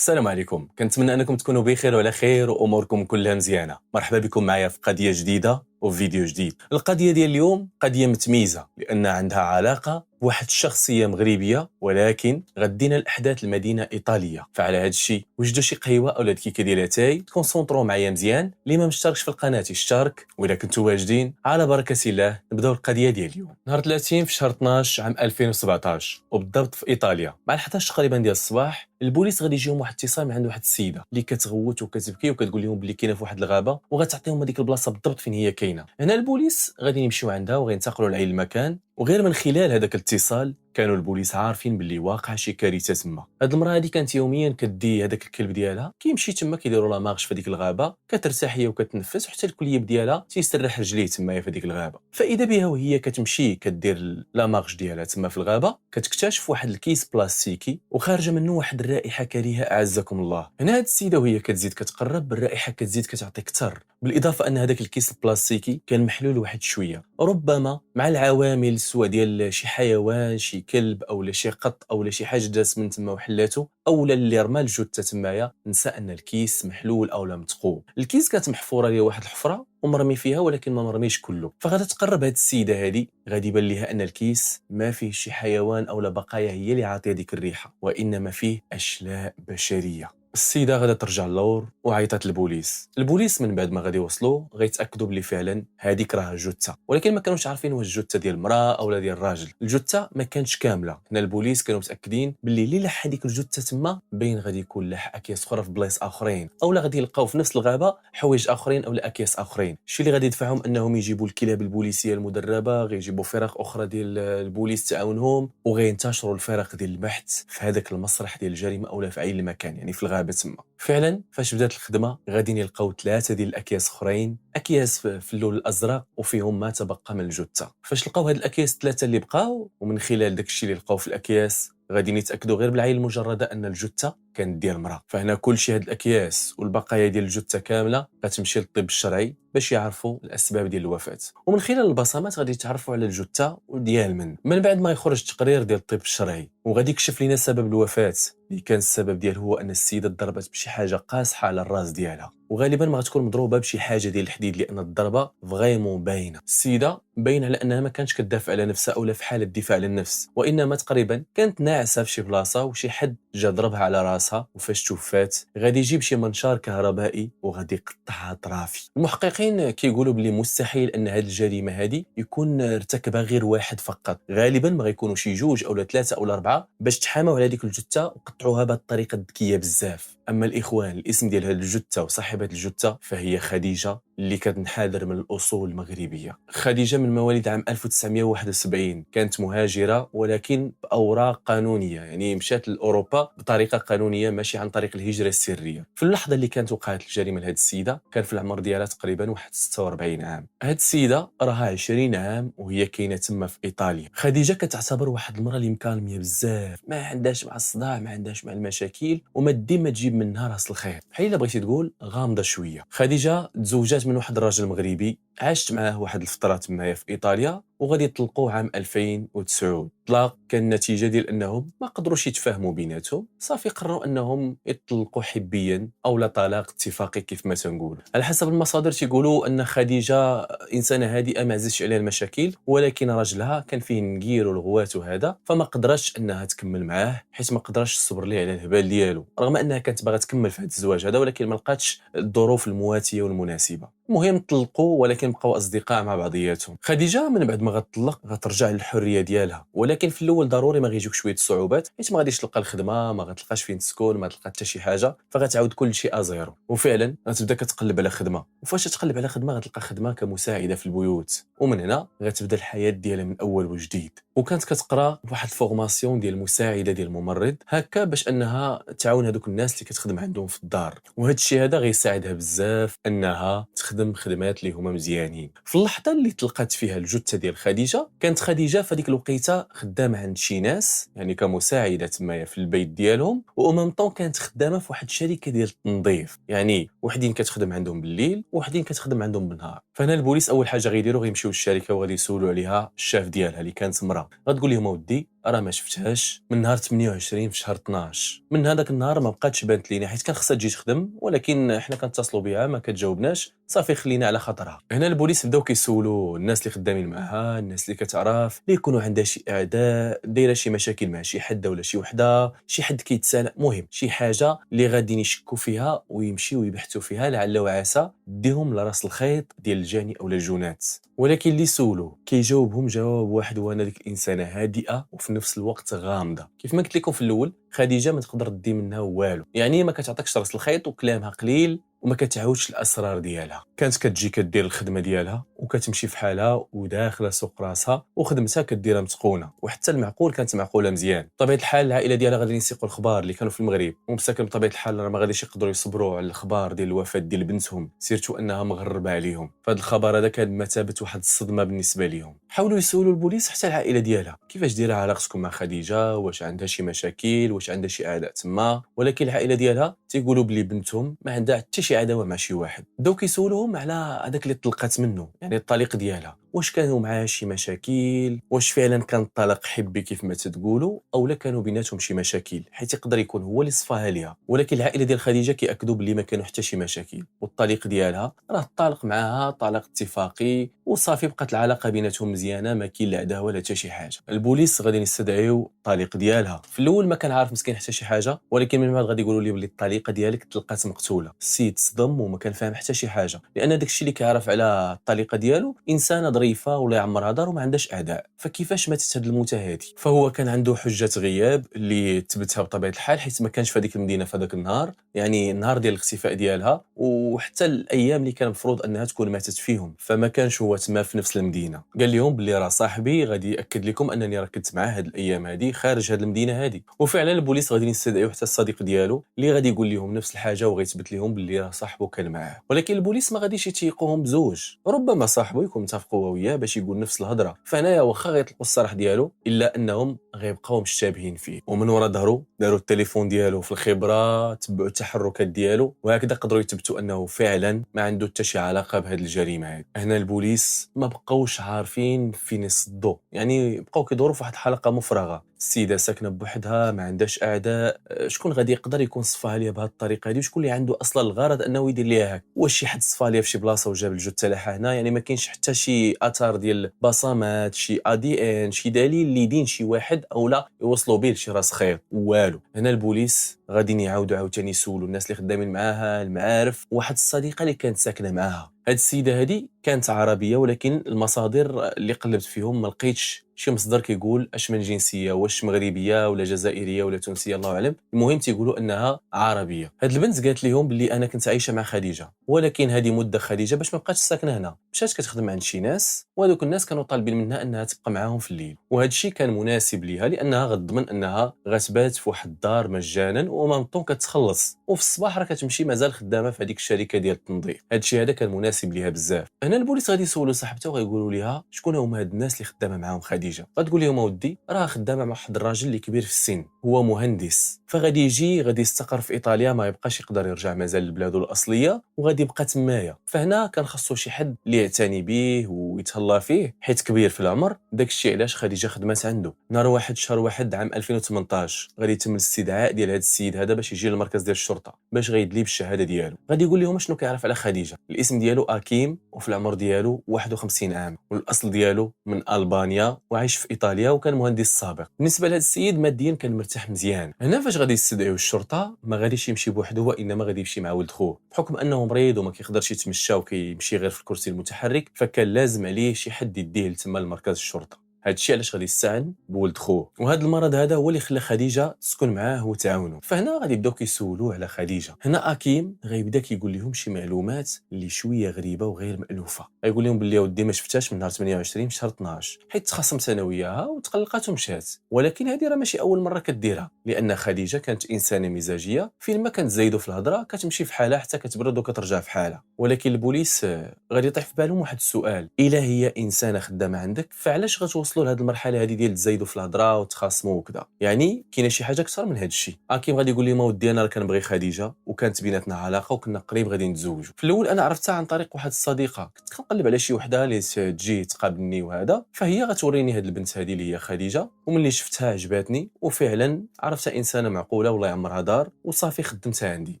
السلام عليكم، كنتمنى انكم تكونوا بخير وعلى خير واموركم كلها مزيانه. مرحبا بكم معايا في قضيه جديده وفي فيديو جديد. القضيه ديال اليوم قضيه متميزه لان عندها علاقه بواحد الشخصيه مغربيه، ولكن غدينا الاحداث المدينه ايطاليه. فعلى هذا الشيء وجدوا شي قهوه اولا الكيكه ديال اتاي، تكونسونطرو معايا مزيان. اللي ما مشتركش في القناه يشترك، واذا كنتوا واجدين على بركه الله نبداو القضيه ديال اليوم. نهار 30 في شهر 12 عام 2017 وبالضبط في ايطاليا مع 11 تقريبا ديال الصباح، البوليس غادي يجيهم واحد الاتصال من عند واحد السيده اللي كتغوت وكتبكي وكتقول لهم بلي كاينه في واحد الغابه وغتعطيهم هذيك البلاصه بالضبط فين هي كاينه. هنا البوليس غادي يمشيو عندها وغينتقلوا لعين المكان، وغير من خلال هذاك الاتصال كانوا البوليس عارفين باللي واقع شي كارثه تما. هاد المراه هذه كانت يوميا كدي هذاك الكلب ديالها كيمشي تما كيديروا لا مارش في هذيك الغابه، كترتاح هي وكتنفس، وحتى الكليب ديالها تيسرح رجليه تما في هذيك الغابه. فاذا بها وهي كتمشي كدير لا مارش ديالها تما في الغابه، كتكتشف واحد الكيس بلاستيكي وخارجه منه واحد الرائحه كريهه اعزكم الله. هنا هاد السيده وهي كتزيد كتقرب، الرائحه كتزيد كتعطي كثر، بالاضافه ان هذاك الكيس البلاستيكي كان محلول واحد شويه، ربما مع العوامل السوء ديال شي حيوان، شي كلب اولا شي قط اولا شي حاجه دازت من تما وحلاته، اولا اللي رمى الجثه تمايا نسى ان الكيس محلول اولا متقوم. الكيس كانت محفوره ليه واحد الحفره ومرمي فيها، ولكن ما مرميش كله. فغادا تقرب هاد السيده هذه، غادي يبان ليها ان الكيس ما فيه شي حيوان اولا بقايا هي اللي عاطيه ديك الريحه، وانما فيه اشلاء بشريه. السيده غادا ترجع للور وعيطت للبوليس. البوليس من بعد ما غادي يوصلوا غيتاكدوا بلي فعلا هذيك راه جثه، ولكن ما كانوش عارفين واش الجثه ديال المراه اولا ديال الراجل. الجثه ما كانتش كامله. هنا البوليس كانوا متاكدين باللي اللي لح هذيك الجثه تما بين غادي يكون لح اكياس اخرى في بلايص اخرين، اولا غادي يلقاو في نفس الغابه حوايج اخرين اولا اكياس اخرين. الشيء اللي غادي يدفعهم انهم يجيبوا الكلاب البوليسيه المدربه، غيجيبوا فرق اخرى ديال البوليس تعاونهم، وغينتشروا الفرق ديال البحث في هذاك المسرح ديال الجريمه اولا في عين المكان، يعني في الغابه تما. فعلا فاش بدات الخدمه غادي يلقاو 3 ديال الاكياس اخرين، اكياس في اللون الازرق وفيهم ما تبقى من الجثه. فاش لقاو هاد الاكياس 3 اللي بقاو، ومن خلال داك الشيء اللي لقاو في الاكياس غادي يتاكدوا غير بالعين المجرده ان الجثه كانت ديال المراه. فهنا كل شيء هاد الاكياس والبقايا ديال الجثه كامله غتمشي للطب الشرعي باش يعرفوا الاسباب ديال الوفاه، ومن خلال البصمات غادي يتعرفوا على الجثه وديال من بعد ما يخرج تقرير ديال الطب الشرعي وغادي يكشف لنا سبب الوفاه، اللي كان السبب ديال هو ان السيده ضربت بشي حاجه قاصحه على الراس ديالها، وغالبا ما غتكون مضروبه بشي حاجه ديال الحديد لان الضربه فريمون باينه. السيده باين على انها ما كانتش كتدافع على نفسها اولا في حاله دفاع عن النفس، وانما تقريبا كانت ناعسه في شي بلاصه وشي حد جا ضربها على راسها، وفاش توفات غادي يجيب شي منشار كهربائي وغادي يقطعها طرافي. المحققين كيقولوا بلي مستحيل ان هذه الجريمه هذه يكون ارتكبها غير واحد فقط، غالبا ما غيكونوا شي 2 اولا 3 اولا 4 باش تحاموا على هذيك الجثه وقطعوها بهذه الطريقه الذكيه بزاف. اما الاخوان الاسم ديال هذه الجثه وصاحبه الجثه فهي خديجه، اللي كتنحدر من الاصول المغربيه. خديجه من مواليد عام 1971، كانت مهاجره ولكن باوراق قانونيه، يعني مشات لاوروبا بطريقه قانونيه ماشي عن طريق الهجره السريه. في اللحظه اللي كانت وقعت الجريمه لهذه السيده كان في العمر ديالها تقريبا واحد 46 عام. هذه السيده راها 20 عام وهي كاينه تما في ايطاليا. خديجه كتعتبر واحد المراه اللي مكالميه بزاف، ما عندهاش مع الصداع، ما عندهاش مع المشاكل، وما ديما تجيب منها راس الخير، بحال الا بغيتي تقول غامضه شويه. خديجه تزوجات من واحد الراجل مغربي، عاشت معاه واحد الفتره تمايا في ايطاليا، وغادي يطلقوا عام 2009. الطلاق كان نتيجه ديال انهم ما قدروش يتفاهموا بيناتهم، صافي قرروا انهم يطلقوا حبيا او لا طلاق اتفاقي كيف ما تنقول. على حسب المصادر تيقولوا ان خديجه انسانه هادئه ما عزيزش عليها المشاكل، ولكن راجلها كان فيه النقير والغوات وهذا، فما قدرتش انها تكمل معاه حيت ما قدرش تصبر ليه على الهبال ديالو، رغم انها كانت باغا تكمل في هذا الزواج هذا، ولكن ما لقاتش الظروف المواتيه والمناسبه. المهم طلقوا ولكن بقاو اصدقاء مع بعضياتهم. خديجه من بعد ما غتطلق غترجع للحريه ديالها، ولكن في الاول ضروري ما غيجيوك شويه صعوبات، حيت ما غاديش تلقى الخدمه، ما غتلقاش فين تسكن، ما تلقى حتى شي حاجه، فغتعاود كل شيء ازيرو. وفعلا غتبدا كتقلب على خدمه، وفاش تقلب على خدمه غتلقى خدمه كمساعده في البيوت، ومن هنا غتبدا الحياه ديالها من اول وجديد. وكانت كتقرا واحد الفورماسيون ديال مساعده ديال الممرض هكا باش انها تعاون هذوك الناس اللي كتخدم عندهم في الدار، وهذا الشيء هذا غيساعدها بزاف انها تخدم خدمات اللي هما مزيانين. في اللحظه اللي تلقات فيها الجثه ديال خديجه، كانت خديجه في هذيك الوقيته خدامه عند شي ناس يعني كمساعده تمايا في البيت ديالهم، وامام طون كانت خدامه في واحد الشركه ديال التنظيف، يعني وحدين كتخدم عندهم بالليل وحدين كتخدم عندهم بالنهار. فهنا البوليس اول حاجه غيديروا غيمشيو للشركه وغادي يسولوا عليها الشاف ديالها اللي كانت مراه، غتقول لهم اودي راه ما شفتهاش من نهار 28 في شهر 12. من هذاك النهار ما بقاتش بانت لينا، حيت كان خصها تجي تخدم، ولكن حنا كنتصلوا بها ما كتجاوبناش، صافي خلينا على خاطرها. هنا البوليس بداو كيسولوا الناس اللي خدامين معها، الناس اللي كتعرف، اللي يكونوا عندها شي اعداء، دايره شي مشاكل مع شي حد ولا شي وحده، شي حد كيتسانى، مهم شي حاجه اللي غاديين يشكوا فيها ويمشيو يبحثوا فيها لعل وعسى ديهم لراس الخيط ديال الجاني او الجونات. ولكن اللي سولوه كيجاوبهم جواب واحد، هو ان ديك الانسانه هادئه وفي نفس الوقت غامضه. كيف ما قلت لكم في الاول، خديجه ما تقدر تدي منها والو، يعني ما كتعطيكش راس الخيط وكلامها قليل وما كتعاودش الاسرار ديالها. كانت كتجي كدير الخدمه ديالها وكتمشي في حالها وداخله سوق راسها، وخدمتها كديرها متقونه، وحتى المعقول كانت معقوله مزيان. بطبيعه الحال العائله ديالها غادي يسيقوا الاخبار اللي كانوا في المغرب، ومساكن بطبيعه الحال راه ما غاديش يقدروا يصبروا على الاخبار ديال الوفاه ديال بنتهم، سيرتو انها مغربه عليهم. فهاد الخبر هذا كان بمثابه واحد الصدمه بالنسبه ليهم. حاولوا يسولوا البوليس حتى العائله ديالها، كيفاش دايره علاقتكم مع خديجه، واش عندها شي مشاكل، واش عندها شي اعداء تما. ولكن العائله ديالها تيقولوا بلي بنتهم ما عندها حتى شي عداوه مع شي واحد. بداو كيسولوهم على هذاك اللي طلقات منه، يعني الطليق ديالها، واش كانوا معاه شي مشاكل، واش فعلا كان الطلاق حبي كيف ما تتقولوا، او لا كانوا بيناتهم شي مشاكل، حيت يقدر يكون هو اللي صفاها ليها. ولكن العائله ديال خديجه كياكدوا بلي ما كانوا حتى شي مشاكل، والطليق ديالها راه طالق معاها طلاق اتفاقي وصافي، بقات العلاقه بيناتهم مزيانه، ما كاين لا عداوه ولا حتى شي حاجه. البوليس غادي يستدعيو الطليق ديالها. في الاول ما كان عارف مسكين حتى شي حاجه، ولكن من بعد غادي يقولوا لي بلي الطليقه ديالك تلقات مقتوله. السيد صدم وما كان فاهم حتى شي حاجه، لان داكشي اللي كيعرف على الطليقه ديالو انسانه ظريفه ولا يعمرها دار وما عندهاش اعداء، فكيفاش ماتت هاد الموتة هادي؟ فهو كان عنده حجه غياب اللي تبتها بطبيعه الحال، حيت ما كانش في هذيك المدينه في هذاك النهار، يعني النهار ديال الاختفاء ديالها، وحتى الايام اللي كان المفروض انها تكون ماتت فيهم، فما كانش هو تما في نفس المدينه. قال لهم بلي راه صاحبي غادي ياكد لكم انني راه كنت معاه هاد الايام هادي خارج هاد المدينه هادي. وفعلا البوليس غادي يستدعيو حتى الصديق ديالو اللي غادي يقول لهم نفس الحاجه وغيثبت لهم بلي راه صاحبه كان معاه. ولكن البوليس ما غاديش يتيقوهم بزوج، ربما صاحبه يكون متفقوا هو وياه باش يقول نفس الهضره، فهنايا واخا غيطلقوا الصراح ديالو الا انهم غيبقاو مشتبهين فيه. ومن ورا ظهرو داروا التليفون ديالو في الخبره، تبعوا التحركات ديالو، وهكذا قدروا يثبتوا انه فعلا ما عنده حتى شي علاقه بهذه الجريمه هذه. هنا البوليس ما بقاوش عارفين فين يصدوا، يعني بقاو كيدوروا في واحد الحلقه مفرغه. السيده ساكنه بوحدها ما عندهاش اعداء، شكون غادي يقدر يكون صفاها ليها بهذه الطريقه هذه؟ وشكون اللي عنده اصلا الغرض انه يدير ليها هكا؟ واش شي حد صفا ليها في شي بلاصه وجاب الجثه لها هنا؟ يعني ما كاينش حتى شي اثار ديال بصمات، شي ADN، شي دليل اللي يدين شي واحد او لا يوصلوا به لشي راس خير، والو. هنا البوليس غادي يعاودوا عاوتاني يسولوا الناس اللي خدامين معاها، المعارف، واحد الصديقه اللي كانت ساكنه معاها. هاد السيده هذه كانت عربيه، ولكن المصادر اللي قلبت فيهم ما لقيتش شي مصدر كيقول اش من جنسيه، واش مغربيه ولا جزائريه ولا تونسيه، الله اعلم. المهم تيقولوا انها عربيه. هاد البنت قالت لهم بلي انا كنت عايشه مع خديجه، ولكن هذه مده خديجه باش ما بقاتش ساكنه هنا، مشات كتخدم عند شي ناس، وهذوك الناس كانوا طالبين منها انها تبقى معاهم في الليل، وهذا الشيء كان مناسب ليها لانها غتضمن انها غتبات في واحد الدار مجانا، وما طون كتخلص، وفي الصباح راه كتمشي مازال خدامه في هذيك الشركه ديال التنظيف. هذا الشيء هذا كان مناسب ليها بزاف. هنا البوليس غادي يسولوا صاحبته وغيقولوا ليها شكون هما هاد الناس اللي خدامه معاهم خديجه. غتقول لهم ودي راه خدامه مع واحد الراجل اللي كبير في السن، هو مهندس، فغادي يجي غادي يستقر في ايطاليا، ما يبقاش يقدر يرجع مازال لبلادو الاصليه، وغادي يبقى تمايا. فهنا كان خاصو شي حد اللي يعتني به ويتهلا فيه حيت كبير في العمر. داك الشيء علاش خديجه خدمات عنده. نهار 1 شهر 1 عام 2018 غادي يتم الاستدعاء ديال هذا السيد هذا باش يجي للمركز ديال الشرطه باش غيدلي بالشهاده ديالو. غادي يقول لهم شنو كيعرف على خديجه. الاسم ديالو اكيم، وفي العمر ديالو 51 عام، والاصل ديالو من البانيا وعايش في ايطاليا، وكان مهندس سابق. بالنسبه لهذا السيد ماديا كان مرتاح مزيان. هنا فاش غادي يستدعيو الشرطه ما غاديش يمشي بوحده، وانما غادي يمشي مع ولد خوه، بحكم انه مريض وما كيقدرش يتمشى وكيمشي غير في الكرسي المتحرك، فكان لازم عليه شي حد يديه لتما لمركز الشرطه. هذا الشيء علاش غادي يستعن بولد خوه، وهذا المرض هذا هو اللي خلى خديجه تسكن معاه وتعاونوا. فهنا غادي يبداو كيسولوه على خديجه. هنا اكيم غيبدا كيقول لهم شي معلومات اللي شويه غريبه وغير مالوفه. غيقول لهم باللي ودي ما شفتهاش من نهار 28 في شهر 12، حيت تخاصمت انا وياها وتقلقات ومشات، ولكن هذه راه ماشي اول مره كديرها، لان خديجه كانت انسانه مزاجيه، فين ما كانت زايدو في الهضره كتمشي في حالها حتى كتبرد وكترجع في حالها. ولكن البوليس غادي يطيح في بالهم واحد السؤال، الا هي انسانه خدامه عندك فعلاش غتوصلوا لهذه المرحله هذه ديال تزايدوا في الهضره وتخاصموا وكذا؟ يعني كاينه شي حاجه اكثر من هذا الشيء. اكيم غادي يقول لي ما ودي انا راه كنبغي خديجه وكانت بيناتنا علاقه وكنا قريب غادي نتزوجوا. في الاول انا عرفتها عن طريق واحد الصديقه، كنت كنقلب على شي وحده اللي تجي تقابلني وهذا، فهي غتوريني هذه البنت هذه اللي هي خديجه، وملي شفتها عجباتني وفعلا عرفتها انسانه معقوله والله يعمرها دار وصافي خدمتها عندي.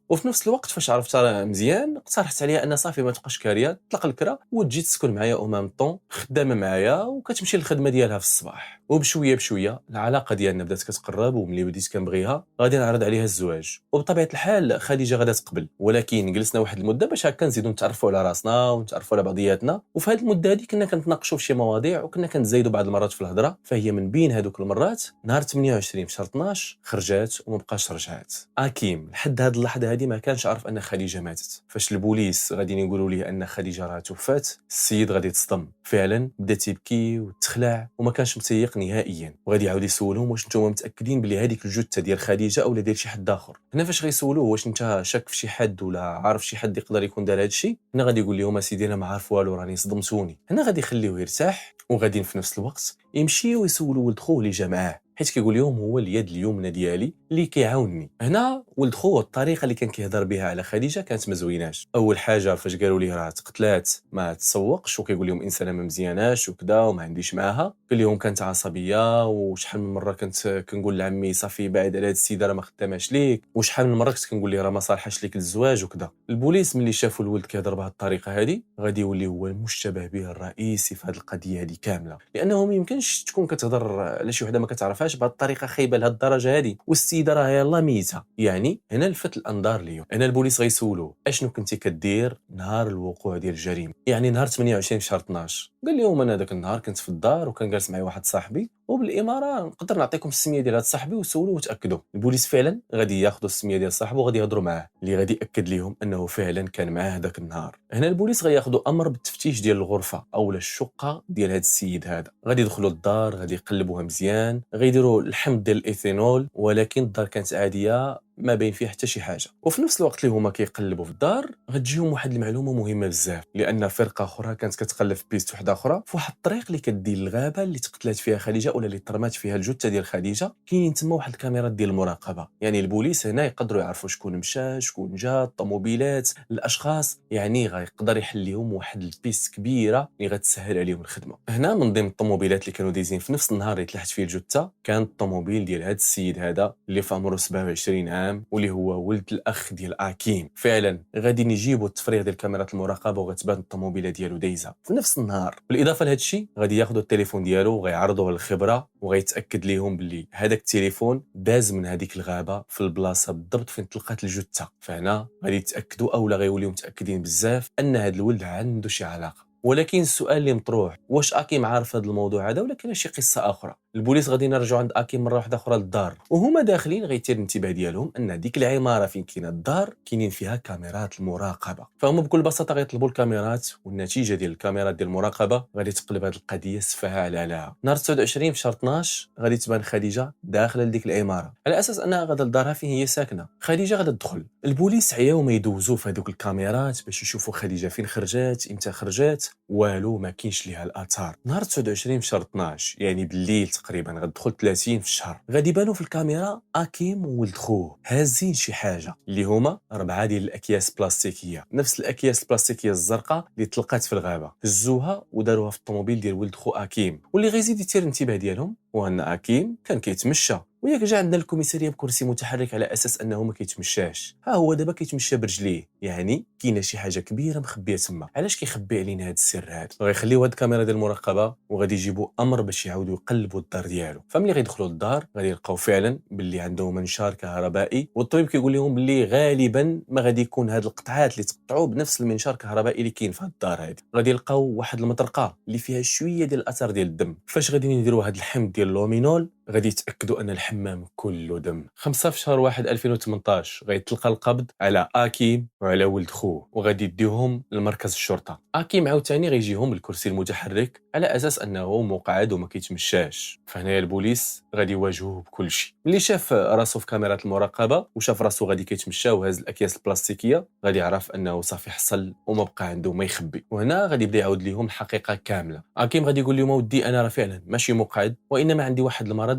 وفي نفس الوقت فاش عرفتها مزيان اقترحت عليها ان صافي ما تبقاش كاريه تطلق الكرا وتجي تسكن معايا او مام طون خدامه معايا وكتمشي للخدمه ديالها في الصباح. وبشويه بشويه العلاقه ديالنا بدات كتقرب وملي بديت كنبغيها غادي نعرض عليها الزواج. وبطبيعه الحال خديجه غادا تقبل ولكن جلسنا واحد المده باش هكا نزيدو نتعرفوا على راسنا ونتعرفوا على بعضياتنا. وفي هذه المده هذه كنا كنتناقشوا في شي مواضيع وكنا كنزايدوا بعض المرات في الهضره. فهي من بين هذوك المرات نهار 28 في شهر 12 خرجات وما بقاش رجعت. اكيم لحد هذه اللحظه هذه ما كانش عارف ان خديجه ماتت. فاش البوليس غادي يقولوا ليه ان خديجه راه توفات السيد غادي يتصدم فعلا، بدا تيبكي وتخلع وما كانش متيق نهائيا. وغادي يعاود يسولهم واش نتوما متاكدين بلي هذيك الجثه ديال خديجه اولا ديال شي حد اخر. هنا فاش غيسولوه واش انت شاك في شي حد ولا عارف شي حد يقدر يكون دار هذا الشيء، هنا غادي يقول لهم اسيدي انا ما عارف والو راني صدمتوني. هنا غادي يخليوه يرتاح وغادي في نفس الوقت يمشيو يسولوا ولد خوه اللي جا معاه، حيت كيقول لهم هو اليد اليمنى ديالي اللي كيعاونني. هنا ولد خوه الطريقه اللي كان كيهضر بها على خديجه كانت مزويناش. اول حاجه فاش قالوا ليه راه تقتلات ما تسوقش وكيقول لهم انسانه ما مزياناش وكذا وما عنديش معاها. قال لهم كانت عصبيه وشحال من مره كنت كنقول لعمي صافي بعد على هاد السيده راه ما خداماش ليك، وشحال من مره كنت كنقول ليه راه ما صالحاش ليك للزواج وكذا. البوليس ملي شافوا الولد كيهضر بهذه الطريقه هذه غادي يولي هو المشتبه به الرئيسي في هذه القضيه هذه كامله، لانه ما يمكنش تكون كتهضر على شي وحده ما كتعرفهاش بهذه الطريقه خايبه لهذه الدرجه هذه والسيده راه يلاه ميته. يعني هنا لفت الانظار ليهم. هنا البوليس غيسولوه اشنو كنتي كدير نهار الوقوع ديال الجريمه، يعني نهار 28 شهر 12. قال لهم انا ذاك النهار كنت في الدار وكان جالس معي واحد صاحبي وبالاماره نقدر نعطيكم السميه ديال هذا صاحبي وسولوه وتاكدوا. البوليس فعلا غادي ياخذوا السميه ديال صاحبه وغادي يهضروا معاه اللي غادي ياكد لهم انه فعلا كان معاه ذاك النهار. هنا البوليس غياخذوا امر بالتفتيش ديال الغرفه اولا الشقه ديال هذا السيد هذا. غادي يدخلوا للدار غادي يقلبوها مزيان غيديروا الحمض ديال الايثينول، ولكن الدار كانت عاديه ما بين فيه حتى شي حاجه. وفي نفس الوقت اللي هما كيقلبوا في الدار غتجيهم واحد المعلومه مهمه بزاف، لان فرقه اخرى كانت كتقلب في بيست وحده اخرى في واحد الطريق اللي كدير للغابه اللي تقتلات فيها خديجه ولا اللي ترمات فيها الجثه ديال خديجه. كاينين تما واحد الكاميرات ديال المراقبه، يعني البوليس هنا يقدروا يعرفوا شكون مشى شكون جا الطوموبيلات الاشخاص، يعني غيقدر يحل لهم واحد البيست كبيره اللي غتسهل عليهم الخدمه. هنا من ضمن الطوموبيلات اللي كانوا دايزين في نفس النهار اللي تلحت فيه الجثه كان الطوموبيل ديال هذا السيد هذا اللي في عمره 27 عام واللي هو ولد الاخ ديال اكيم. فعلا غادي نجيبوا التفريغ ديال كاميرات المراقبه وغتبان الطوموبيله ديالو دايزه في نفس النهار. بالاضافه لهذا الشيء غادي ياخذوا التليفون ديالو وغيعرضوه للخبره وغيتاكد لهم باللي هذاك التليفون داز من هذيك الغابه في البلاصه بالضبط فين تلقات الجثه. فهنا غادي يتاكدوا اولا غيوليو متاكدين بزاف ان هذا الولد عنده شي علاقه. ولكن السؤال اللي مطروح واش اكيم عارف هذا الموضوع هذا ولا كاين شي قصه اخرى؟ البوليس غادي نرجعوا عند اكيم مره واحده اخرى للدار وهما داخلين غيتير الانتباه ديالهم ان ديك العماره فين كاينه الدار كاينين فيها كاميرات المراقبه. فهم بكل بساطه غيطلبوا الكاميرات والنتيجه ديال الكاميرات ديال المراقبه غادي تقلب هذه القضيه سفها على عليها. نهار 29 في شهر 12 غادي تبان خديجه داخله لديك العماره على اساس انها غادا لدارها فين هي ساكنه. خديجه غادا تدخل. البوليس عياو ما يدوزوا في هذوك الكاميرات باش يشوفوا خديجه فين خرجات امتى خرجات، والو ما كاينش ليها الاثار. نهار 29 في شهر 12 يعني بالليل تقريبا غتدخل 30 في الشهر غادي يبانوا في الكاميرا اكيم وولد خوه هازين شي حاجه اللي هما 4 ديال الاكياس بلاستيكيه، نفس الاكياس البلاستيكيه الزرقاء اللي تلقات في الغابه. هزوها وداروها في الطوموبيل ديال ولد خو اكيم. واللي غيزيد يثير الانتباه ديالهم هو ان اكيم كان كيتمشى وياك جا عندنا الكوميساريه بكرسي متحرك على اساس انه ما كيتمشاش. ها هو دابا كيتمشى برجليه، يعني كاينه شي حاجه كبيره مخبيه تما. علاش كيخبي علينا هذا السر هذا؟ غيخليو هاد الكاميرا ديال المراقبه وغادي يجيبوا امر باش يعاودوا يقلبوا الدار ديالو. فملي غيدخلوا للدار غادي يلقاو فعلا باللي عنده منشار كهربائي، والطبيب كيقول لهم باللي غالبا ما غادي يكون هاد القطعات اللي تقطعوا بنفس المنشار الكهربائي اللي كاين في هاد الدار هذه. غادي يلقاو واحد المطرقه اللي فيها شويه ديال الاثار ديال الدم. فاش غادي نديروا هاد الحمض ديال اللومينول غادي يتاكدوا ان الحمام كله دم. 5 في شهر 1 2018 غيتلقى القبض على اكيم وعلى ولد خوه وغادي يديوهم لمركز الشرطه. اكيم عاوتاني غيجيهم بالكرسي المتحرك على اساس انه مقعد وما كيتمشاش. فهنا البوليس غادي يواجهوه بكل شيء. اللي شاف راسو في كاميرات المراقبه وشاف راسو غادي كيتمشى وهاز الاكياس البلاستيكيه غادي يعرف انه صافي حصل وما بقى عنده ما يخبي. وهنا غادي يبدا يعاود لهم الحقيقه كامله. اكيم غادي يقول لهم ودي انا راه فعلا ماشي مقعد وانما عندي واحد المرض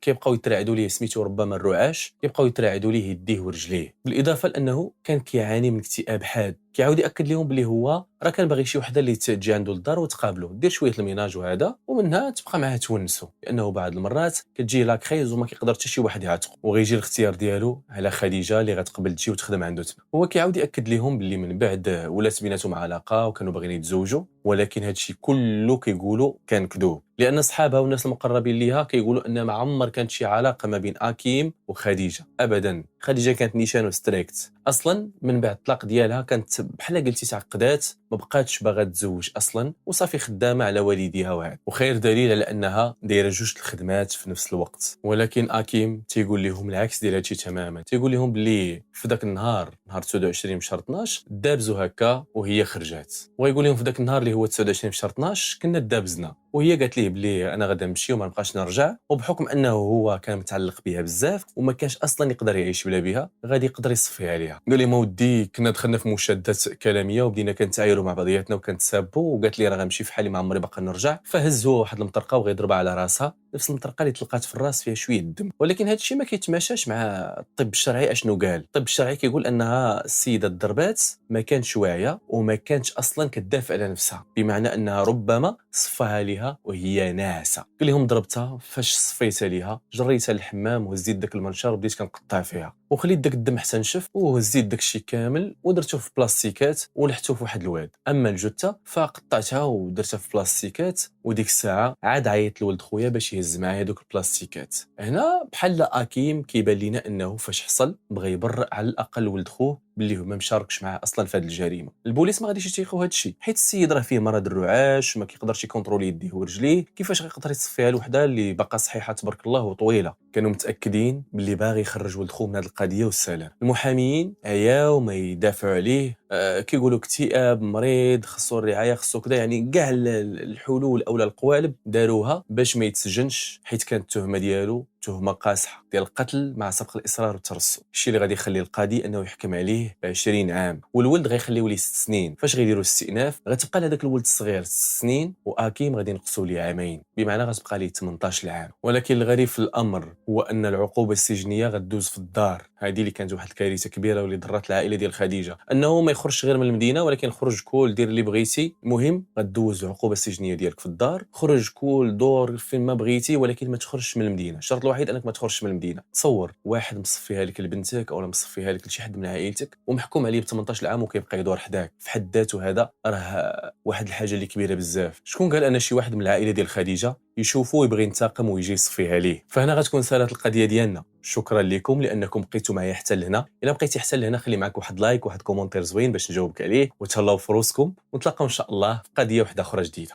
كيبقاو يتراعدوا ليه سميتو ربما الرعاش، كيبقاو يتراعدوا ليه يديه ورجليه. بالاضافه لانه كان كيعاني من اكتئاب حاد كيعاود ياكد لهم بلي هو راه كان باغي شي وحده اللي تجي عنده للدار وتقابلو، دير شويه الميناج وهذا، ومنها تبقى معاه تونسو، لانه بعض المرات كتجي لا كريز وما كيقدر حتى شي واحد يعاتقو، وغيجي الاختيار ديالو على خديجه اللي غتقبل تجي وتخدم عنده تما. هو كيعاود ياكد لهم بلي من بعد ولات بيناتهم علاقه وكانوا باغيين يتزوجوا، ولكن هادشي كله كيقولوا كان كذوب، لان صحابها والناس المقربين ليها كيقولوا ان ما عمر كانت شي علاقه ما بين اكيم وخديجه ابدا. خديجه كانت نيشان وستريكت اصلا، من بعد الطلاق ديالها كانت بحال قلتي تعقدات، ما بقاتش باغا تزوج اصلا، وصافي خدامه على والديها وهذا، وخير دليل على انها دايره جوج الخدمات في نفس الوقت. ولكن اكيم تيقول لهم العكس ديال هادشي تماما، تيقول لهم بلي في ذاك النهار، نهار 29 من شهر 12 دابزوا هكا وهي خرجات، ويقول لهم في ذاك النهار اللي هو 29 في شهر 12 كنا دابزنا، وهي قالت ليه بلي انا غادي نمشي وما نبقاش نرجع، وبحكم انه هو كان متعلق بها بزاف وما كانش اصلا يقدر يعيش بلا بها، غادي يقدر يصفي عليها. قال لي ما ودي كنا دخلنا في مشادات كلاميه وبدينا كنتعايروا مع بعضياتنا وكنتسابوا، وقالت لي راه غنمشي في حالي ما عمري باقا نرجع، فهز هو واحد المطرقه وغا يضربها على راسها، نفس المطرقه اللي تلقات في الراس فيها شويه الدم. ولكن هذا الشيء ما كيتماشاش مع الطب الشرعي. اشنو قال الطب الشرعي؟ كيقول انها السيده الضربات ما كانتش واعيه وما كانتش اصلا كتدافع على نفسها، بمعنى انها ربما صفاها ليها وهي ناعسه. قال لهم ضربتها، فاش صفيتها ليها جريتها للحمام وهزيت داك المنشار وبديت كنقطع فيها، وخليت داك الدم حتى نشف، وهزيت داك الشيء كامل ودرته في بلاستيكات ولحته في واحد الواد. اما الجثه فقطعتها ودرتها في بلاستيكات، وديك الساعه عاد عيط لولد خويا باش يهز معايا دوك البلاستيكات. هنا بحال اكيم كيبان لينا انه فاش حصل بغى يبرئ على الاقل ولد خوه باللي هو ما مشاركش معاه اصلا في هذه الجريمه. البوليس ما غاديش يتيخوا هذا الشيء، حيت السيد راه فيه مرض الرعاش، ما كيقدرش يكونترولي يديه ورجليه، كيفاش غيقدر يصفيها لوحده اللي باقا صحيحه تبارك الله وطويله؟ كانوا متاكدين باللي باغي يخرج ولد خوه من هذه القضيه والسلام. المحاميين عياو ما يدافعوا عليه، كيقولوا اكتئاب، مريض، خصو الرعايه، خصو كذا، يعني كاع الحلول اولا القوالب داروها باش ما يتسجنش، حيت كانت التهمه ديالو تهمه قاصحه ديال القتل مع سبق الاصرار والترصد، الشيء اللي غادي يخلي القاضي انه يحكم عليه ب 20 عام، والولد غيخليو ليه 6 سنين. فاش غيديروا الاستئناف غتبقى لهذاك الولد الصغير 6 سنين، واكيم غادي ينقصوا ليه عامين، بمعنى غتبقى ليه 18 عام. ولكن الغريب في الامر هو ان العقوبه السجنيه غدوز في الدار. هذه اللي كانت واحد الكارثه كبيره واللي ضرت العائله ديال خديجه، انه ما يخرجش غير من المدينه، ولكن خرج كول دير اللي بغيتي، المهم غدوز العقوبه السجنيه ديالك في الدار، خرج كول دور فين ما بغيتي، ولكن ما تخرجش من المدينه. الشرط الوحيد انك ما تخرجش من المدينه. تصور واحد مصفيها لك لبنتك او مصفيها لك لشي حد من عائلتك ومحكوم عليه ب 18 عام وكيبقى يدور حداك، في حد ذاته هذا راه واحد الحاجه اللي كبيره بزاف. شكون قال ان شي واحد من العائله ديال خديجه يشوفوا ويبغي ينتقم ويجي يصفيها ليه؟ فهنا غتكون سالات القضيه ديالنا. شكرا لكم لانكم بقيتوا معايا حتى لهنا. الا بقيتي حتى لهنا خلي معك واحد لايك وواحد كومونتير زوين باش نجاوبك عليه، وتهلاو في روسكم، ونتلاقاو ان شاء الله في قضيه واحده اخرى جديده.